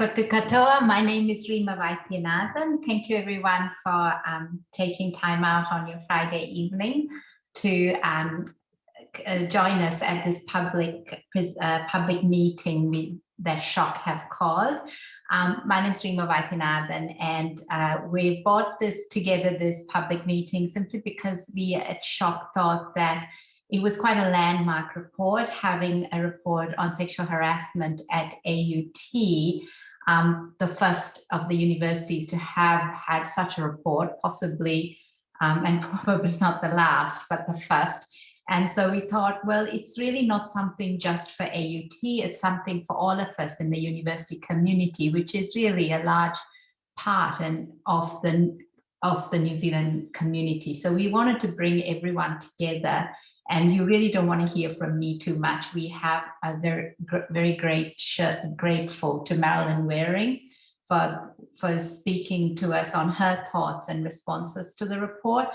Katoa. My name is Rhema Vaithianathan. Thank you everyone for taking time out on your Friday evening to join us at this public meeting that SSHOC have called. My name is Rhema Vaithianathan, and we brought this together, this public meeting, simply because we at SSHOC thought that it was quite a landmark report, having a report on sexual harassment at AUT, the first of the universities to have had such a report, possibly, and probably not the last, but the first. And so we thought, well, it's really not something just for AUT, it's something for all of us in the university community, which is really a large part of the New Zealand community. So we wanted to bring everyone together. And you really don't want to hear from me too much. We have a very grateful to Marilyn Waring for speaking to us on her thoughts and responses to the report.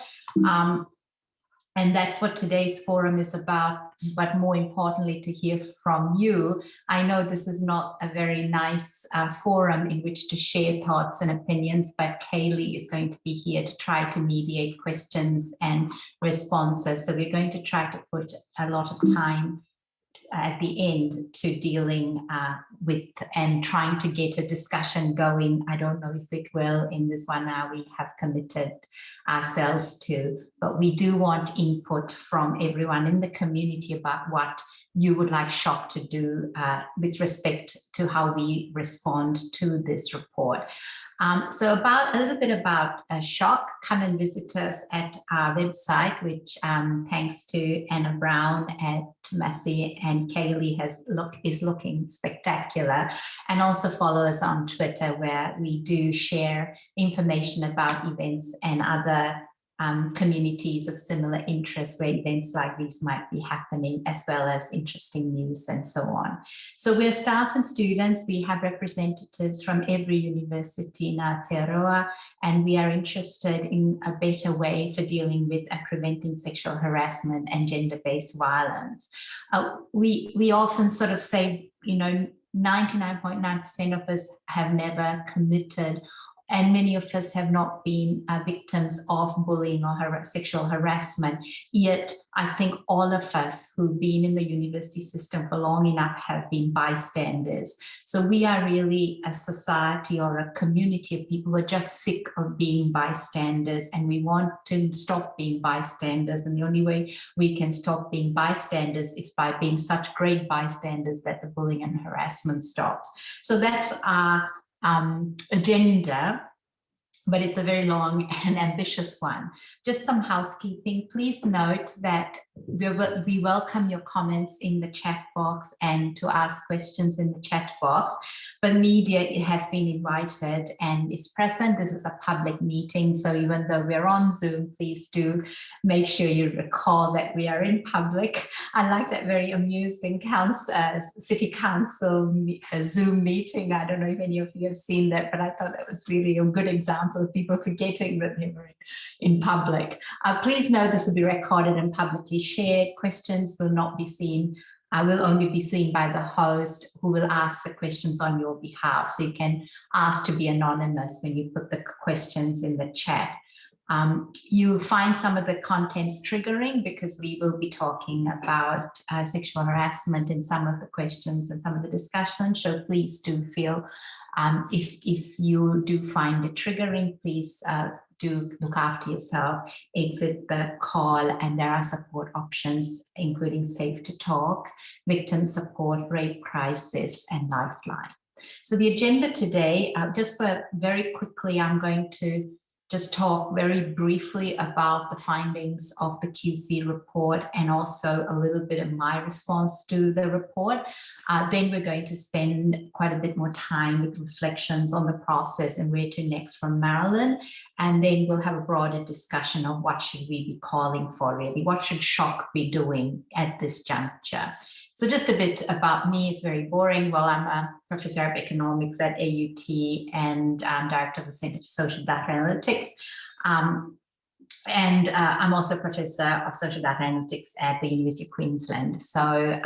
And that's what today's forum is about, but more importantly, to hear from you. I know this is not a very nice forum in which to share thoughts and opinions, but Kaylee is going to be here to try to mediate questions and responses. So we're going to try to put a lot of time at the end to dealing with and trying to get a discussion going. I don't know if it will in this 1 hour we have committed ourselves to, but we do want input from everyone in the community about what you would like SSHOC to do with respect to how we respond to this report. So a little bit about SSHOC. Come and visit us at our website, which thanks to Anna Brown at Massey and Kaylee is looking spectacular. And also follow us on Twitter, where we do share information about events and other communities of similar interest where events like these might be happening, as well as interesting news and so on. So we're staff and students. We have representatives from every university in Aotearoa, and we are interested in a better way for dealing with and preventing sexual harassment and gender-based violence. We often sort of say, 99.9% of us have never committed, and many of us have not been victims of bullying or sexual harassment. Yet, I think all of us who've been in the university system for long enough have been bystanders. So we are really a society or a community of people who are just sick of being bystanders, and we want to stop being bystanders. And the only way we can stop being bystanders is by being such great bystanders that the bullying and harassment stops. So that's our agenda, but it's a very long and ambitious one. Just some housekeeping. Please note that we welcome your comments in the chat box and to ask questions in the chat box. But media has been invited and is present. This is a public meeting, so even though we're on Zoom, please do make sure you recall that we are in public. I like that very amusing city council Zoom meeting. I don't know if any of you have seen that, but I thought that was really a good example of people forgetting that they were in public. Please know this will be recorded and publicly shared. Questions will not be seen. Will only be seen by the host, who will ask the questions on your behalf. So you can ask to be anonymous when you put the questions in the chat. You find some of the contents triggering because we will be talking about sexual harassment in some of the questions and some of the discussion. So please do feel, if you do find it triggering, please do look after yourself, exit the call, and there are support options, including Safe to Talk, victim support, rape crisis, and Lifeline. So the agenda today, just very quickly, I'm going to just talk very briefly about the findings of the QC report and also a little bit of my response to the report. Then we're going to spend quite a bit more time with reflections on the process and where to next from Marilyn. And then we'll have a broader discussion of what should we be calling for really, what should SSHOC be doing at this juncture. So just a bit about me, it's very boring. Well, I'm a professor of economics at AUT and director of the Center for Social Data Analytics. I'm also Professor of Social Data Analytics at the University of Queensland. So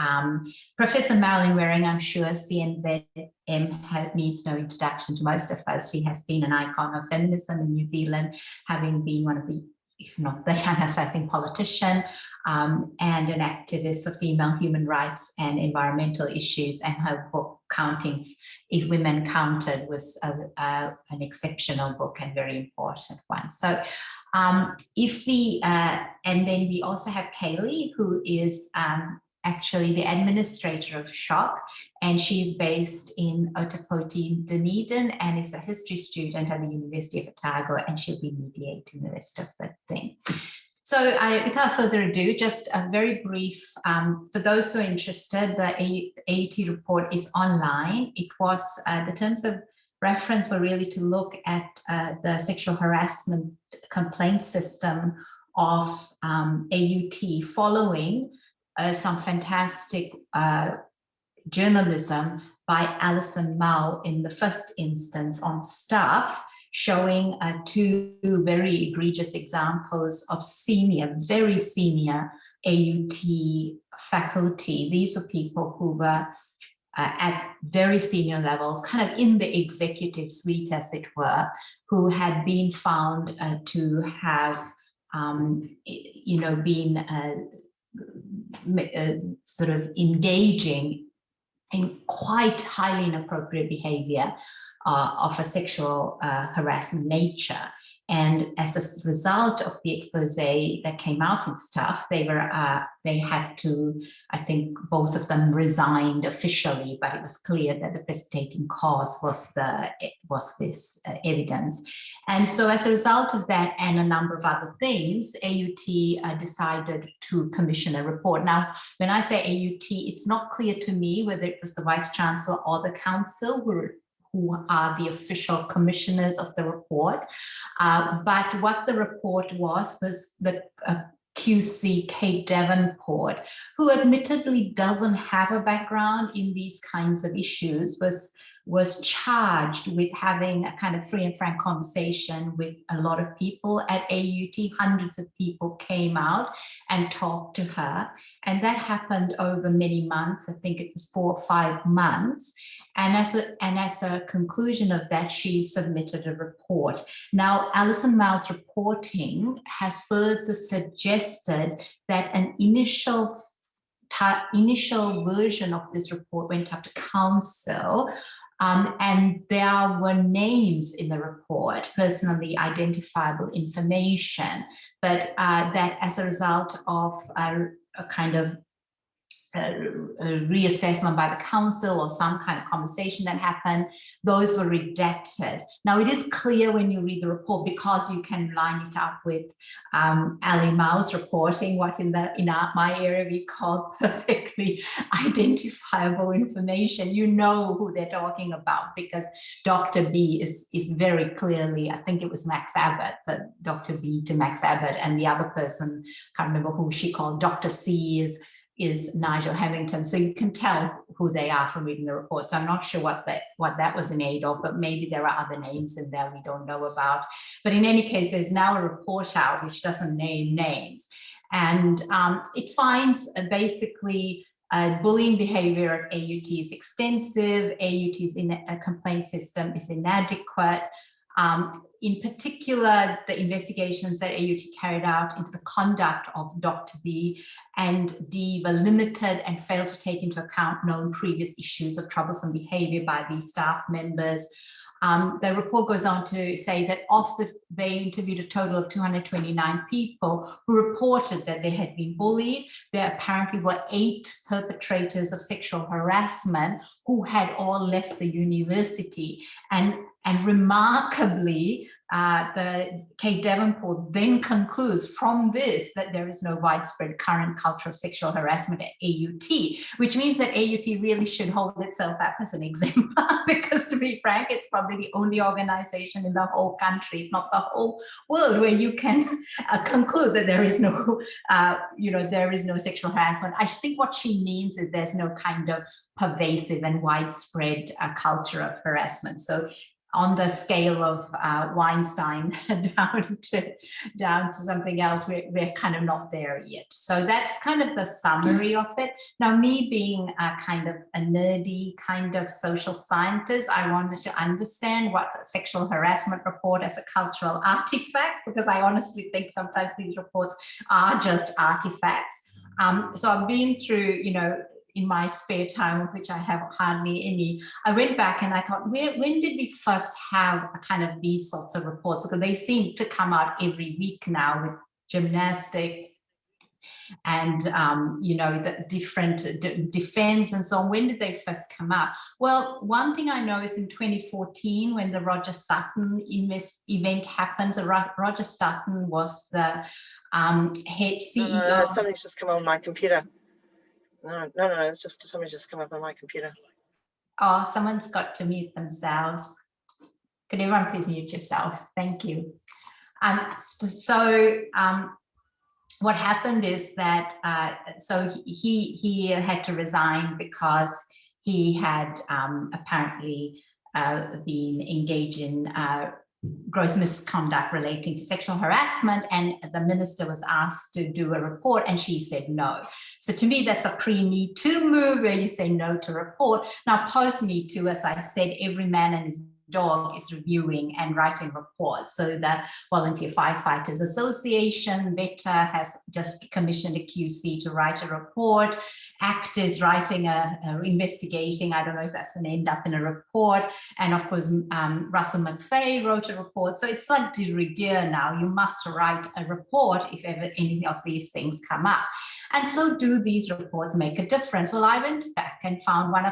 Professor Marilyn Waring, I'm sure CNZM needs no introduction to most of us. She has been an icon of feminism in New Zealand, having been one of the, if not the youngest, I think, politician and an activist for female human rights and environmental issues. And her book, Counting If Women Counted, was an exceptional book and very important one. So if we, and then we also have Kaylee, who is actually the administrator of SSHOC, and she's based in Ōtepoti, Dunedin, and is a history student at the University of Otago, and she'll be mediating the rest of the thing. So without further ado, just a very brief, for those who are interested, the AUT report is online. It was, the terms of reference were really to look at the sexual harassment complaint system of AUT following some fantastic journalism by Alison Mao in the first instance on staff, showing two very egregious examples of senior, very senior AUT faculty. These were people who were at very senior levels, kind of in the executive suite, as it were, who had been found to have, you know, been sort of engaging in quite highly inappropriate behavior of a sexual harassment nature. And as a result of the expose that came out in stuff, they had to, I think both of them resigned officially, but it was clear that the precipitating cause was this evidence. And so as a result of that and a number of other things, AUT decided to commission a report. Now, when I say AUT, it's not clear to me whether it was the Vice Chancellor or the Council who are the official commissioners of the report. But what the report was the QC Kate Davenport, who admittedly doesn't have a background in these kinds of issues, was charged with having a kind of free and frank conversation with a lot of people at AUT. Hundreds of people came out and talked to her. And that happened over many months. I think it was 4 or 5 months. And as a conclusion of that, she submitted a report. Now, Alison Mao's reporting has further suggested that an initial version of this report went up to council. And there were names in the report, personally identifiable information, but that as a result of a kind of reassessment by the council or some kind of conversation that happened, those were redacted. Now, it is clear when you read the report, because you can line it up with Ali Mao's reporting, what in my area we call perfectly identifiable information. You know who they're talking about, because Dr. B is very clearly, I think it was Max Abbott, but Dr. B to Max Abbott, and the other person, can't remember who she called, Dr. C is Nigel Hamilton. So you can tell who they are from reading the report. So I'm not sure what that was in aid of, but maybe there are other names in there we don't know about. But in any case, there's now a report out which doesn't name names. And it finds basically bullying behavior at AUT is extensive, AUT's complaint system is inadequate. In particular, the investigations that AUT carried out into the conduct of Dr. B and D were limited and failed to take into account known previous issues of troublesome behavior by these staff members. The report goes on to say that they interviewed a total of 229 people who reported that they had been bullied. There apparently were 8 perpetrators of sexual harassment who had all left the university. And remarkably, the Kate Davenport then concludes from this that there is no widespread current culture of sexual harassment at AUT, which means that AUT really should hold itself up as an exemplar, because to be frank, it's probably the only organization in the whole country, if not the whole world, where you can conclude that there is no, there is no sexual harassment. I think what she means is there's no kind of pervasive and widespread culture of harassment. So on the scale of Weinstein down to something else, we're kind of not there yet. So that's kind of the summary of it. Now, me being a kind of a nerdy kind of social scientist, I wanted to understand what's a sexual harassment report as a cultural artifact, because I honestly think sometimes these reports are just artifacts. So I've been through, in my spare time, of which I have hardly any, I went back and I thought, when did we first have a kind of these sorts of reports? Because they seem to come out every week now with gymnastics and, the different defense and so on. When did they first come out? Well, one thing I know is in 2014, when the Roger Sutton event happened, Roger Sutton was the head CEO. No, something's just come on my computer. No, it's just something's just come up on my computer. Oh, someone's got to mute themselves. Could everyone please mute yourself? Thank you. What happened is that so he had to resign because he had apparently been engaged in gross misconduct relating to sexual harassment, and the minister was asked to do a report and she said no. So to me, that's a pre-Me Too move where you say no to report. Now, post-Me Too, as I said, every man and his dog is reviewing and writing reports. So the Volunteer Firefighters Association, VETA, has just commissioned a QC to write a report. ACT is writing investigating. I don't know if that's going to end up in a report. And of course, Russell McFay wrote a report. So it's like de rigueur now. You must write a report if ever any of these things come up. And so do these reports make a difference? Well, I went back and found one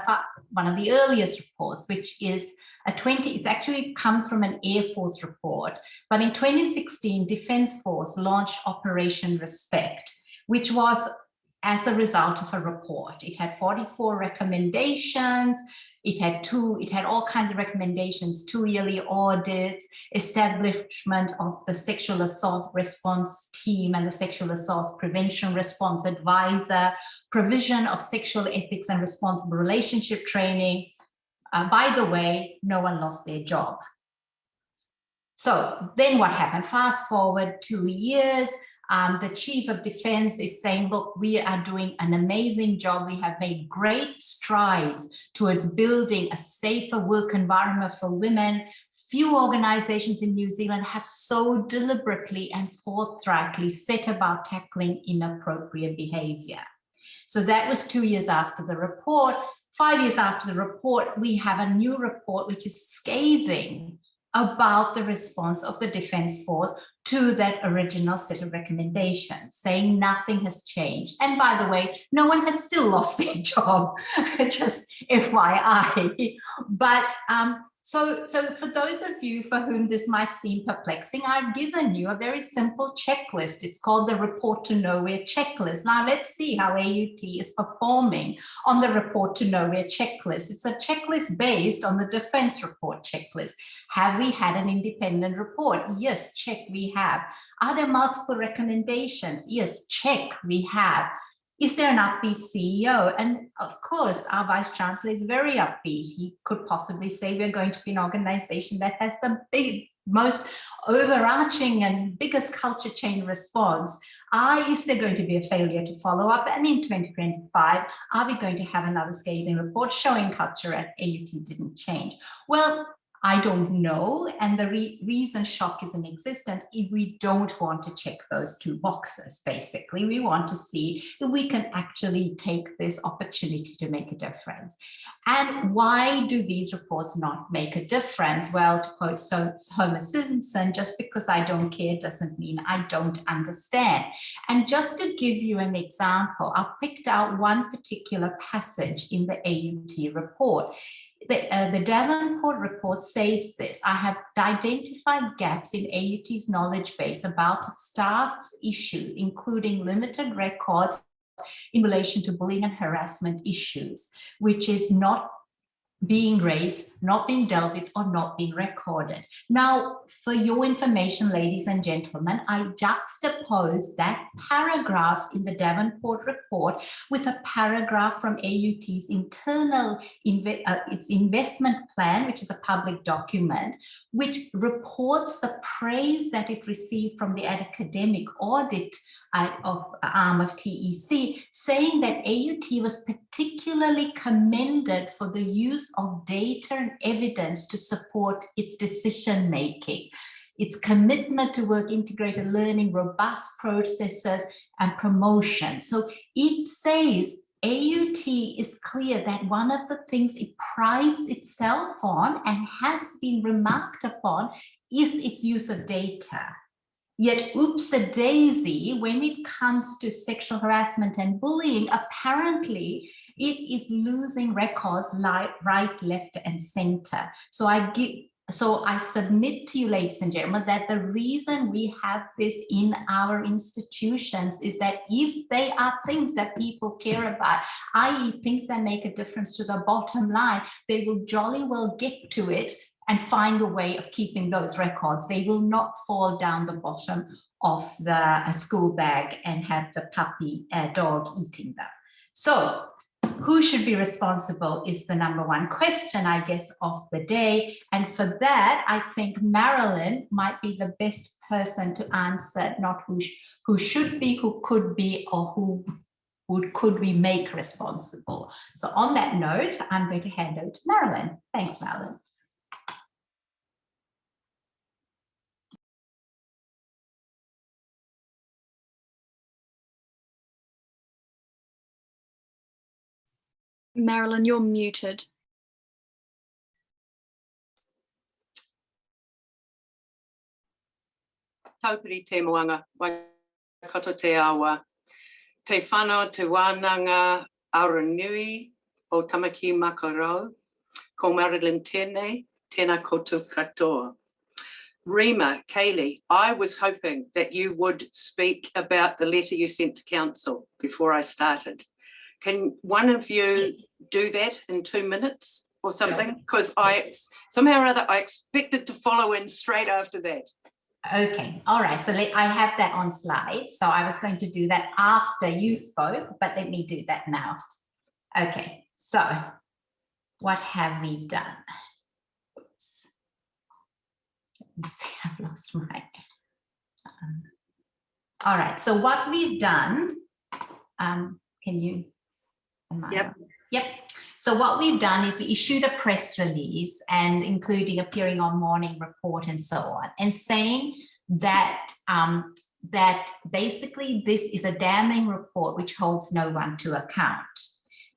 of the earliest reports, which is it actually comes from an Air Force report. But in 2016, Defense Force launched Operation Respect, which was as a result of a report. It had 44 recommendations. It had all kinds of recommendations, 2 yearly audits, establishment of the sexual assault response team and the sexual assault prevention response advisor, provision of sexual ethics and responsible relationship training. By the way, no one lost their job. So then what happened? Fast forward 2 years, the chief of defense is saying, look, we are doing an amazing job. We have made great strides towards building a safer work environment for women. Few organizations in New Zealand have so deliberately and forthrightly set about tackling inappropriate behavior. So that was 2 years after the report. 5 years after the report, we have a new report which is scathing about the response of the Defence Force to that original set of recommendations, saying nothing has changed. And by the way, no one has still lost their job, just FYI. But so for those of you for whom this might seem perplexing, I've given you a very simple checklist. It's called the Report to Nowhere checklist. Now let's see how AUT is performing on the Report to Nowhere checklist. It's a checklist based on the Defence Report checklist. Have we had an independent report? Yes, check, we have. Are there multiple recommendations? Yes, check, we have. Is there an upbeat CEO? And of course, our Vice Chancellor is very upbeat. He could possibly say we're going to be an organization that has the most overarching and biggest culture change response. Is there going to be a failure to follow up? And in 2025, are we going to have another scathing report showing culture at AUT didn't change? Well, I don't know. And the reason SHOC is in existence is we don't want to check those two boxes, basically. We want to see if we can actually take this opportunity to make a difference. And why do these reports not make a difference? Well, to quote Homer Simpson, just because I don't care doesn't mean I don't understand. And just to give you an example, I picked out one particular passage in the AUT report. The Davenport report says this: I have identified gaps in AUT's knowledge base about its staff's issues, including limited records in relation to bullying and harassment issues, which is not being raised, not being dealt with, or not being recorded. Now, for your information, ladies and gentlemen, I juxtapose that paragraph in the Davenport report with a paragraph from AUT's internal its investment plan, which is a public document, which reports the praise that it received from the academic audit arm of TEC, saying that AUT was particularly commended for the use of data and evidence to support its decision making, its commitment to work integrated learning, robust processes, and promotion. So it says AUT is clear that one of the things it prides itself on and has been remarked upon is its use of data. Yet, oops-a-daisy, when it comes to sexual harassment and bullying, apparently it is losing records right, left, and center. So I submit to you, ladies and gentlemen, that the reason we have this in our institutions is that if they are things that people care about, i.e. things that make a difference to the bottom line, they will jolly well get to it and find a way of keeping those records. They will not fall down the bottom of the school bag and have the puppy dog eating them. So who should be responsible is the number one question, I guess, of the day. And for that, I think Marilyn might be the best person to answer, not who should be, who could be, or who could we make responsible. So on that note, I'm going to hand over to Marilyn. Thanks, Marilyn. Marilyn, you're muted. Taupiri te moanga, waikato te awa. Te whanau te wānanga Aranui o Tamaki Makarau. Ko Marilyn tēnei, tēnā koutou katoa. Rhema, Kaylee, I was hoping that you would speak about the letter you sent to council before I started. Can one of you do that in 2 minutes or something? Because I somehow or other I expected to follow in straight after that. Okay, all right. So I have that on slides. So I was going to do that after you spoke, but let me do that now. Okay, so what have we done? Oops. Let me see, I've lost my. All right, so what we've done, can you? Yep. So what we've done is we issued a press release and including appearing on Morning Report and so on, and saying that that basically this is a damning report which holds no one to account.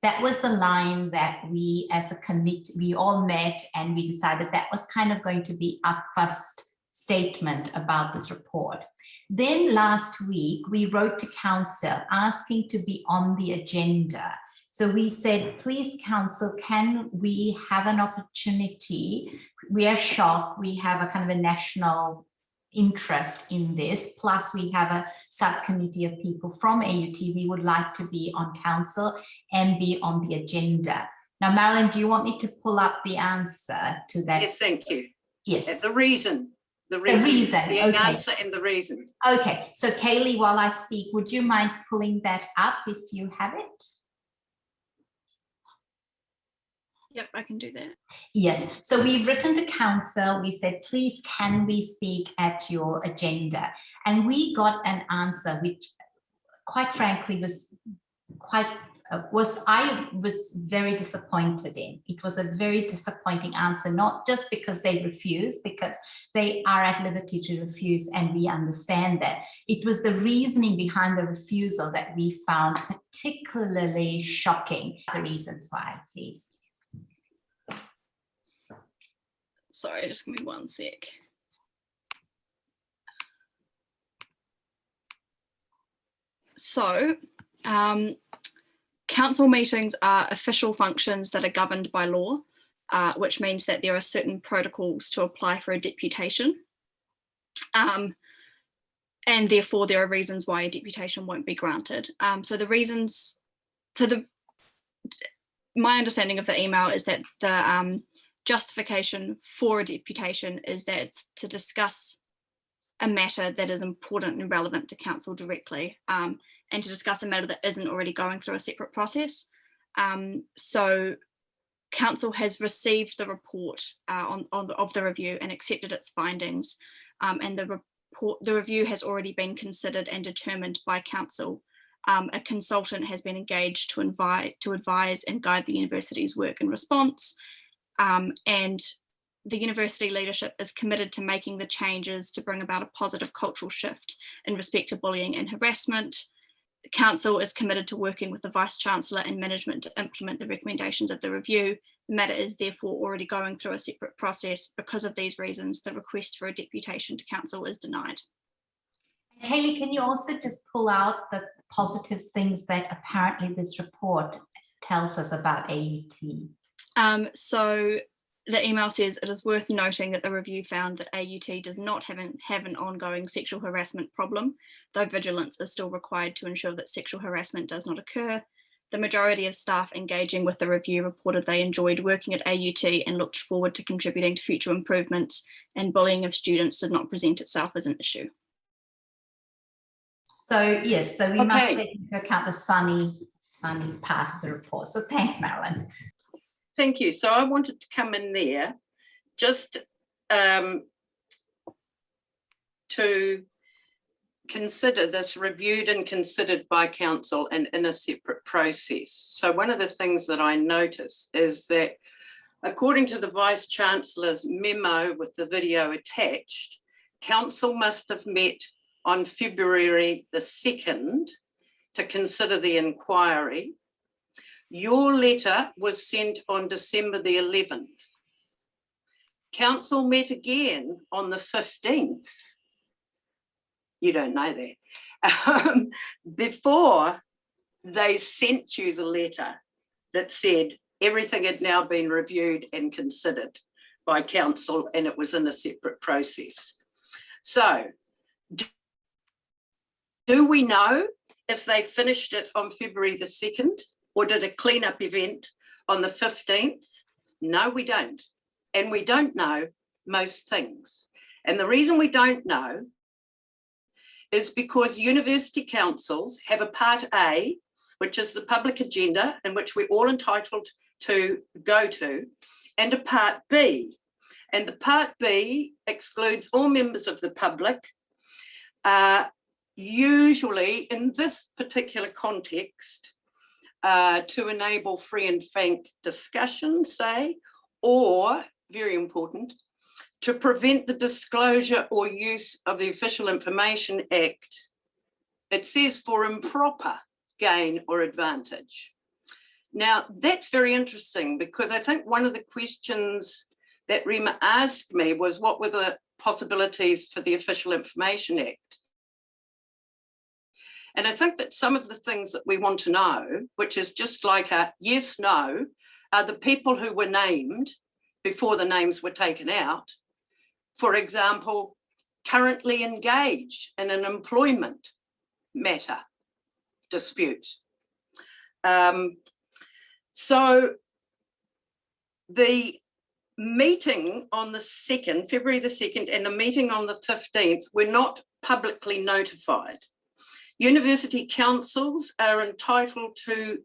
That was the line that we as a committee, we all met and we decided that was kind of going to be our first statement about this report. Then last week, we wrote to council asking to be on the agenda. So we said, please, council, can we have an opportunity? We are SSHOC, we have a kind of a national interest in this, plus we have a subcommittee of people from AUT. We would like to be on council and be on the agenda. Now, Marilyn, do you want me to pull up the answer to that? Yes, thank you. Yes. The reason, the okay. answer and the reason. Okay, so Kaylee, while I speak, would you mind pulling that up if you have it? Yep, I can do that. Yes, so we've written to council. We said, please, can we speak at your agenda? And we got an answer, which quite frankly I was very disappointed in. It was a very disappointing answer, not just because they refused, because they are at liberty to refuse and we understand that. It was the reasoning behind the refusal that we found particularly shocking. The reasons why, please. Sorry, just give me 1 sec. So, council meetings are official functions that are governed by law, which means that there are certain protocols to apply for a deputation. And therefore there are reasons why a deputation won't be granted. So the reasons, my understanding of the email is that the justification for a deputation is that it's to discuss a matter that is important and relevant to council directly, and to discuss a matter that isn't already going through a separate process. So council has received the report of the review and accepted its findings, and the review has already been considered and determined by council. A consultant has been engaged to advise and guide the university's work and response, and the university leadership is committed to making the changes to bring about a positive cultural shift in respect to bullying and harassment. The council is committed to working with the Vice-Chancellor and management to implement the recommendations of the review. The matter is therefore already going through a separate process. Because of these reasons, the request for a deputation to council is denied. Kaylee, can you also just pull out the positive things that apparently this report tells us about AUT? So the email says, it is worth noting that the review found that AUT does not have an ongoing sexual harassment problem, though vigilance is still required to ensure that sexual harassment does not occur. The majority of staff engaging with the review reported they enjoyed working at AUT and looked forward to contributing to future improvements, and bullying of students did not present itself as an issue. So yes, so we must Okay. take into account the sunny part of the report. So thanks, Marilyn. Thank you. So I wanted to come in there just to consider this reviewed and considered by council and in a separate process. So one of the things that I notice is that according to the Vice-Chancellor's memo with the video attached, council must have met on February the 2nd to consider the inquiry. Your letter was sent on December the 11th. Council met again on the 15th. You don't know that. Before they sent you the letter that said everything had now been reviewed and considered by council and it was in a separate process. So do we know if they finished it on February the 2nd or did a cleanup event on the 15th? No, we don't. And we don't know most things. And the reason we don't know is because university councils have a part A, which is the public agenda in which we're all entitled to go to, and a part B. And the part B excludes all members of the public, usually in this particular context, to enable free and frank discussion, say, or, very important, to prevent the disclosure or use of the Official Information Act. It says for improper gain or advantage. Now, that's very interesting because I think one of the questions that Rhema asked me was what were the possibilities for the Official Information Act? And I think that some of the things that we want to know, which is just like a yes, no, are the people who were named before the names were taken out. For example, currently engaged in an employment matter dispute. So the meeting on the 2nd, February the 2nd, and the meeting on the 15th were not publicly notified. University councils are entitled to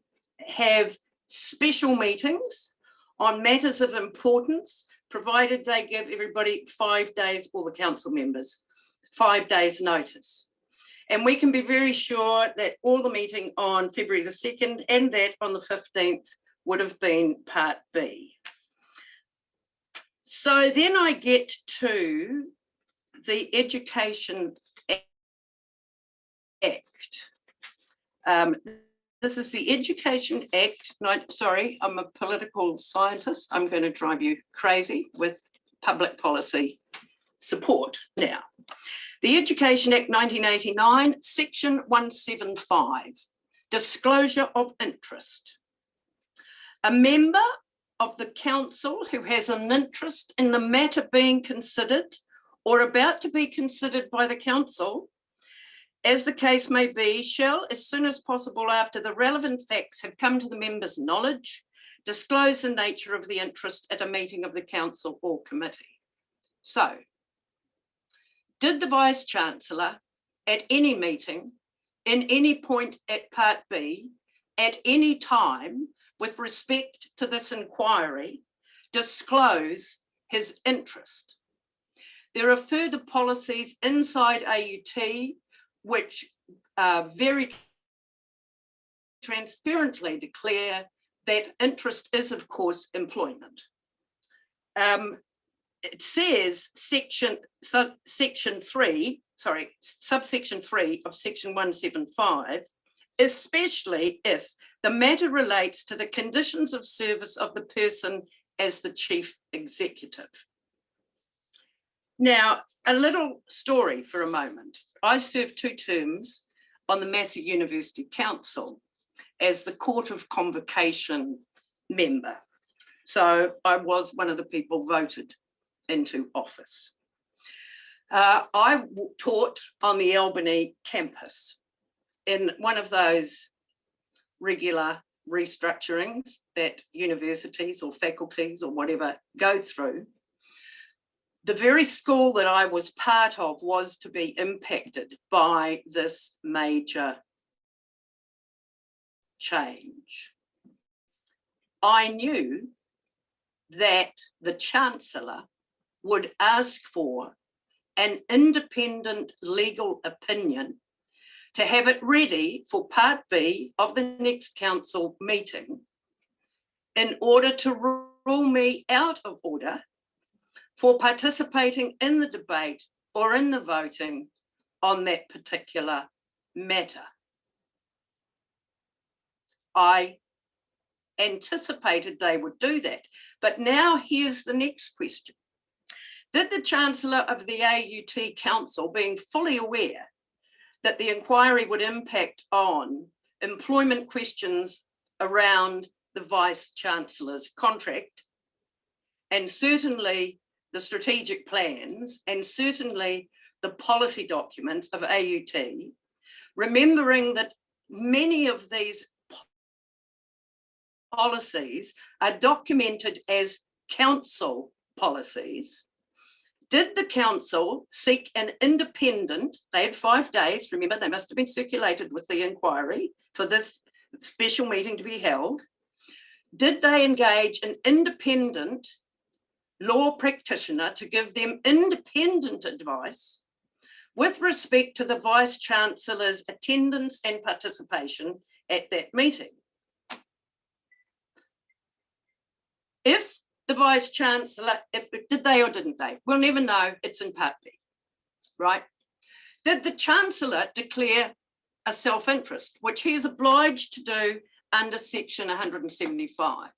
have special meetings on matters of importance, provided they give everybody 5 days, all the council members, 5 days notice. And we can be very sure that all the meeting on February the 2nd and that on the 15th would have been part B. So then I get to the Education Act. This is the Education Act. No, sorry, I'm a political scientist. I'm going to drive you crazy with public policy support now. The Education Act 1989, Section 175, Disclosure of Interest. A member of the council who has an interest in the matter being considered or about to be considered by the council, as the case may be, shall, as soon as possible after the relevant facts have come to the member's knowledge, disclose the nature of the interest at a meeting of the council or committee. So, did the Vice-Chancellor at any meeting, in any point at Part B, at any time, with respect to this inquiry, disclose his interest? There are further policies inside AUT which very transparently declare that interest is, of course, employment. It says subsection 3 of section 175, especially if the matter relates to the conditions of service of the person as the chief executive. Now, a little story for a moment. I served 2 terms on the Massey University Council as the Court of Convocation member. So I was one of the people voted into office. I taught on the Albany campus in one of those regular restructurings that universities or faculties or whatever go through. The very school that I was part of was to be impacted by this major change. I knew that the Chancellor would ask for an independent legal opinion to have it ready for Part B of the next council meeting in order to rule me out of order for participating in the debate or in the voting on that particular matter. I anticipated they would do that, but now here's the next question. Did the Chancellor of the AUT Council, being fully aware that the inquiry would impact on employment questions around the Vice-Chancellor's contract, and certainly the strategic plans, and certainly the policy documents of AUT, remembering that many of these policies are documented as council policies, did the council seek an independent, they had 5 days, remember they must have been circulated with the inquiry for this special meeting to be held, did they engage an independent law practitioner to give them independent advice with respect to the Vice-Chancellor's attendance and participation at that meeting? If the Vice-Chancellor, did they or didn't they? We'll never know, it's in Part B, right? Did the Chancellor declare a self-interest, which he is obliged to do under section 175?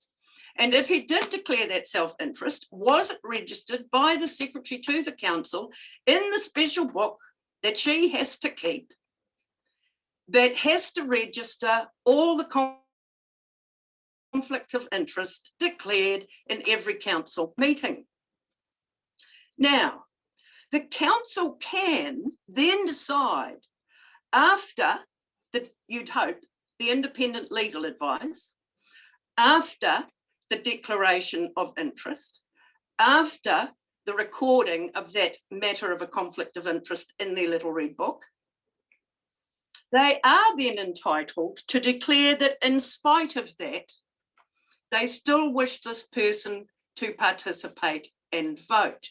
And if he did declare that self-interest, was it registered by the Secretary to the Council in the special book that she has to keep, that has to register all the conflict of interest declared in every council meeting? Now, the council can then decide, after you'd hope, the independent legal advice, after the declaration of interest, after the recording of that matter of a conflict of interest in their little red book, they are then entitled to declare that in spite of that, they still wish this person to participate and vote.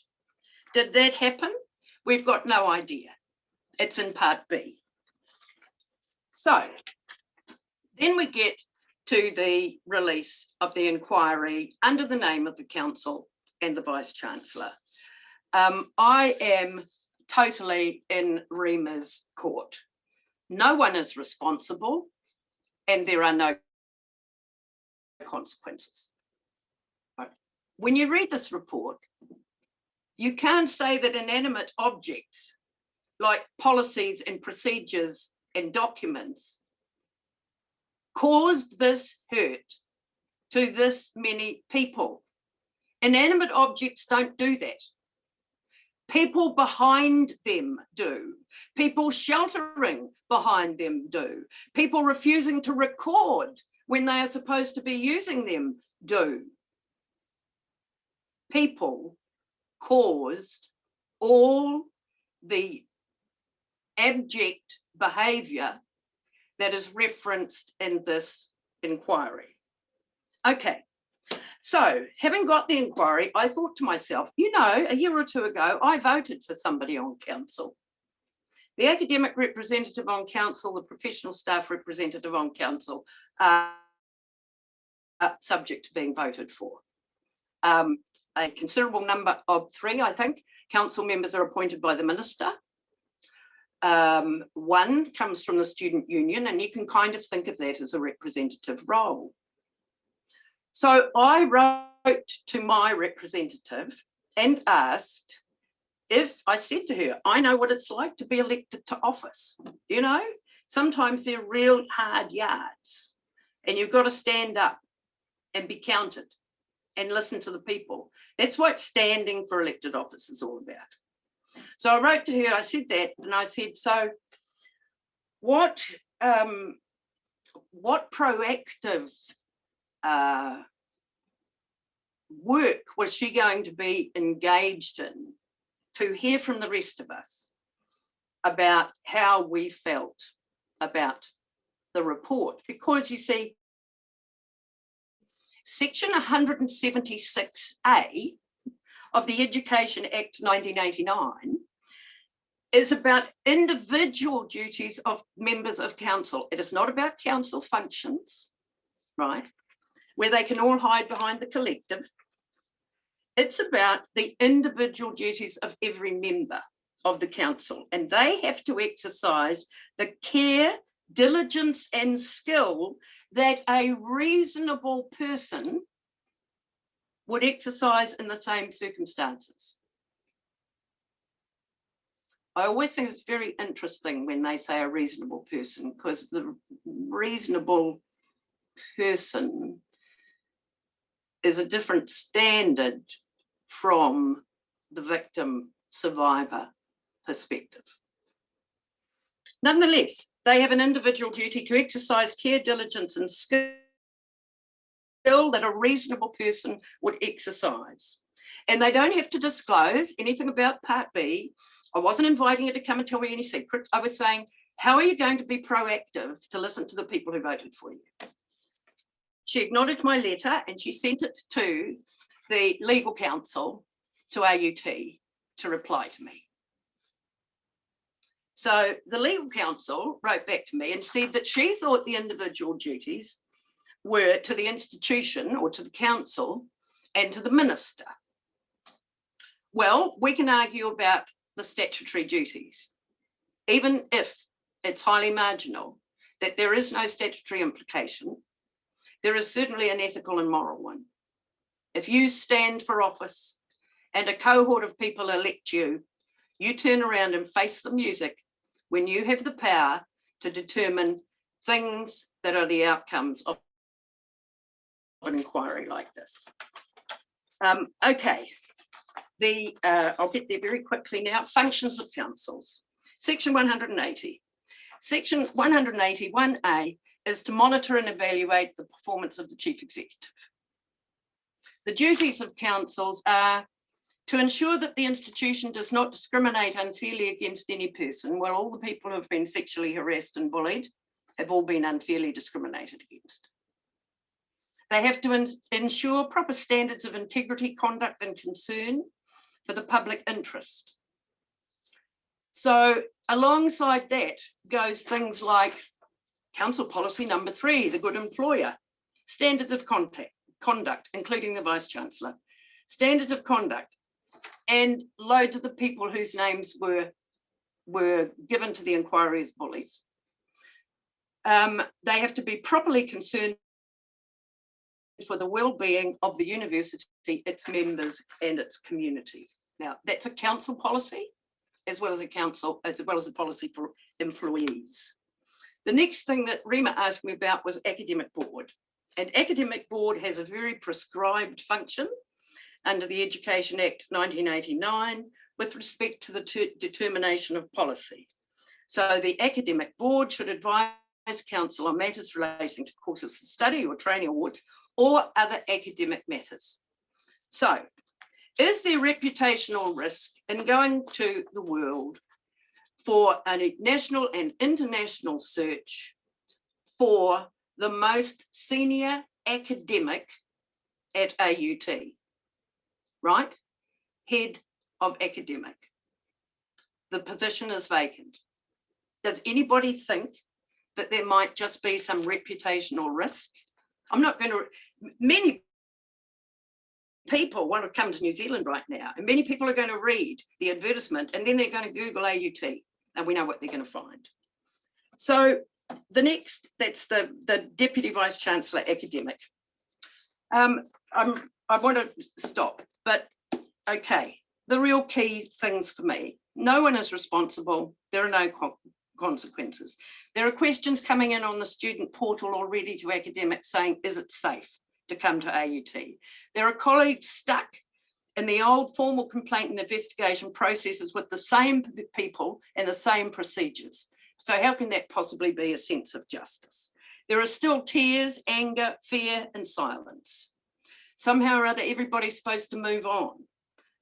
Did that happen? We've got no idea. It's in Part B. So then we get to the release of the inquiry under the name of the council and the Vice-Chancellor. I am totally in Rhema's court. No one is responsible and there are no consequences. When you read this report, you can't say that inanimate objects like policies and procedures and documents caused this hurt to this many people. Inanimate objects don't do that. People behind them do. People sheltering behind them do. People refusing to record when they are supposed to be using them do. People caused all the abject behaviour that is referenced in this inquiry. Okay, so having got the inquiry, I thought to myself, you know, a year or two ago, I voted for somebody on council. The academic representative on council, the professional staff representative on council are subject to being voted for. A considerable number of 3, I think, council members are appointed by the minister. 1 comes from the student union, and you can kind of think of that as a representative role. So I wrote to my representative and asked if, I said to her, I know what it's like to be elected to office. You know, sometimes they're real hard yards and you've got to stand up and be counted and listen to the people. That's what standing for elected office is all about. So I wrote to her, I said that, and I said, so what proactive work was she going to be engaged in to hear from the rest of us about how we felt about the report? Because you see, Section 176A of the Education Act 1989 is about individual duties of members of council. It is not about council functions, right, where they can all hide behind the collective. It's about the individual duties of every member of the council, and they have to exercise the care, diligence, and skill that a reasonable person would exercise in the same circumstances. I always think it's very interesting when they say a reasonable person, because the reasonable person is a different standard from the victim survivor perspective. Nonetheless, they have an individual duty to exercise care, diligence, and skill that a reasonable person would exercise. And they don't have to disclose anything about Part B. I wasn't inviting her to come and tell me any secrets. I was saying, how are you going to be proactive to listen to the people who voted for you? She acknowledged my letter and she sent it to the legal counsel, to AUT, to reply to me. So the legal counsel wrote back to me and said that she thought the individual duties were to the institution or to the council and to the minister. Well, we can argue about the statutory duties, even if it's highly marginal, that there is no statutory implication. There is certainly an ethical and moral one. If you stand for office and a cohort of people elect you, you turn around and face the music when you have the power to determine things that are the outcomes of an inquiry like this. Okay, I'll get there very quickly now. Functions of councils. Section 180. Section 181A is to monitor and evaluate the performance of the chief executive. The duties of councils are to ensure that the institution does not discriminate unfairly against any person. Well, all the people who have been sexually harassed and bullied have all been unfairly discriminated against. They have to ensure proper standards of integrity, conduct, and concern for the public interest. So alongside that goes things like council policy number 3, the good employer, standards of conduct, including the Vice-Chancellor, standards of conduct, and loads of the people whose names were given to the inquiry as bullies. They have to be properly concerned for the well-being of the university, its members, and its community. Now, that's a council policy, as well as a policy for employees. The next thing that Rhema asked me about was academic board. And academic board has a very prescribed function under the Education Act 1989 with respect to the determination of policy. So the academic board should advise council on matters relating to courses of study or training awards or other academic matters. So, is there reputational risk in going to the world for a national and international search for the most senior academic at AUT, right? Head of academic. The position is vacant. Does anybody think that there might just be some reputational risk? I'm not going to, many people want to come to New Zealand right now, and many people are going to read the advertisement and then they're going to Google AUT, and we know what they're going to find. So the next, that's the Deputy Vice Chancellor Academic. I want to stop, but okay, the real key things for me, no one is responsible, there are no consequences. There are questions coming in on the student portal already to academics saying, is it safe to come to AUT? There are colleagues stuck in the old formal complaint and investigation processes with the same people and the same procedures. So how can that possibly be a sense of justice? There are still tears, anger, fear, and silence. Somehow or other, everybody's supposed to move on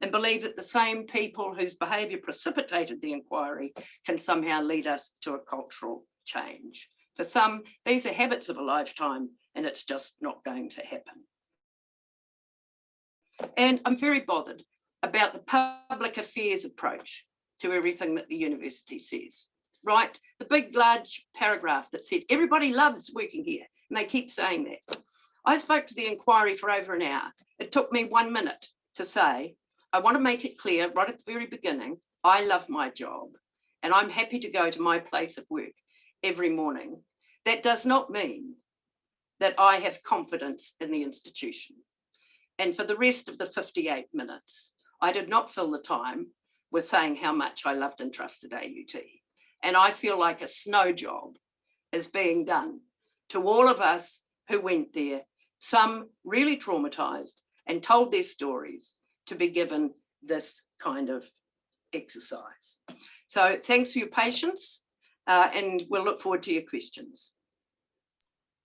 and believe that the same people whose behaviour precipitated the inquiry can somehow lead us to a cultural change. For some, these are habits of a lifetime, and it's just not going to happen. And I'm very bothered about the public affairs approach to everything that the university says, right? The big, large paragraph that said, everybody loves working here, and they keep saying that. I spoke to the inquiry for over an hour. It took me 1 minute to say, I want to make it clear right at the very beginning, I love my job and I'm happy to go to my place of work every morning. That does not mean that I have confidence in the institution. And for the rest of the 58 minutes, I did not fill the time with saying how much I loved and trusted AUT. And I feel like a snow job is being done to all of us who went there, some really traumatized and told their stories, to be given this kind of exercise. So thanks for your patience, and we'll look forward to your questions.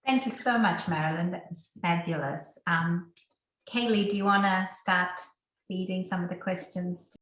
Thank you so much, Marilyn. That's fabulous. Kaylee, do you want to start feeding some of the questions?